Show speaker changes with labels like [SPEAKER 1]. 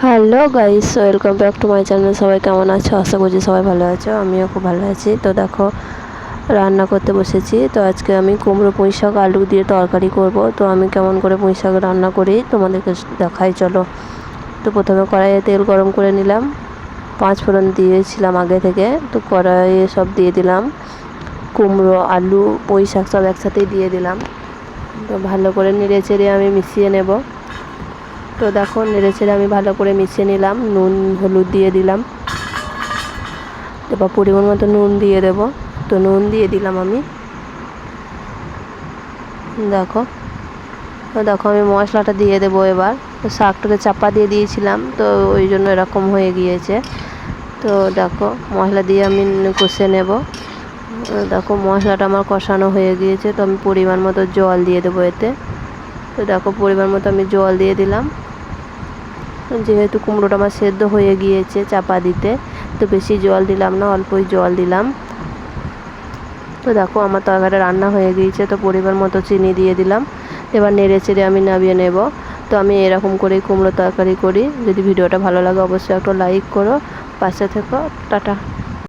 [SPEAKER 1] Hello guys, welcome back to my channel. সবাই কেমন আছো? আশা করছি সবাই ভালো আছো। আমিও খুব ভালো আছি। তো দেখো, রান্না করতে বসেছি। তো আজকে আমি কুমড়ো পুঁই শাক আলু দিয়ে তরকারি করব। তো আমি কেমন করে পুঁই শাক রান্না করি তোমাদেরকে দেখাই, চলো। তো প্রথমে কড়াইয়ে তেল গরম করে নিলাম, 5 ফোড়ন দিয়েছিলাম আগে থেকে। তো কড়াইয়ে সব দিয়ে দিলাম, কুমড়ো আলু পুঁই শাক সব একসাথেই দিয়ে দিলাম। তো ভালো করে নেড়ে চেড়ে আমি মিশিয়ে নেব। তো দেখো, নেড়ে চেড়ে আমি ভালো করে মিশিয়ে নিলাম, নুন হলুদ দিয়ে দিলাম, এবার পরিমাণ মতো নুন দিয়ে দেব। তো নুন দিয়ে দিলাম আমি। দেখো দেখো আমি মশলাটা দিয়ে দেবো এবার। তো শাকটাকে চাপা দিয়ে দিয়েছিলাম, তো ওই জন্য এরকম হয়ে গিয়েছে। তো দেখো, মশলা দিয়ে আমি কষে নেব। দেখো মশলাটা আমার কষানো হয়ে গিয়েছে। তো আমি পরিমাণ মতো জল দিয়ে দেবো এতে। তো দেখো পরিমাণ মতো আমি জল দিয়ে দিলাম। যেহেতু কুমড়োটা আমার সেদ্ধ হয়ে গিয়েছে চাপা দিতে, তো বেশি জল দিলাম না, অল্পই জল দিলাম। তো দেখো আমার তরকারিটা রান্না হয়ে গিয়েছে। তো পরিমাণ মতো চিনি দিয়ে দিলাম। এবার নেড়ে চেড়ে আমি নামিয়ে নেব। তো আমি এরকম করেই কুমড়ো তরকারি করি। যদি ভিডিওটা ভালো লাগে অবশ্যই একটা লাইক করো, পাশে থেকো। টাটা।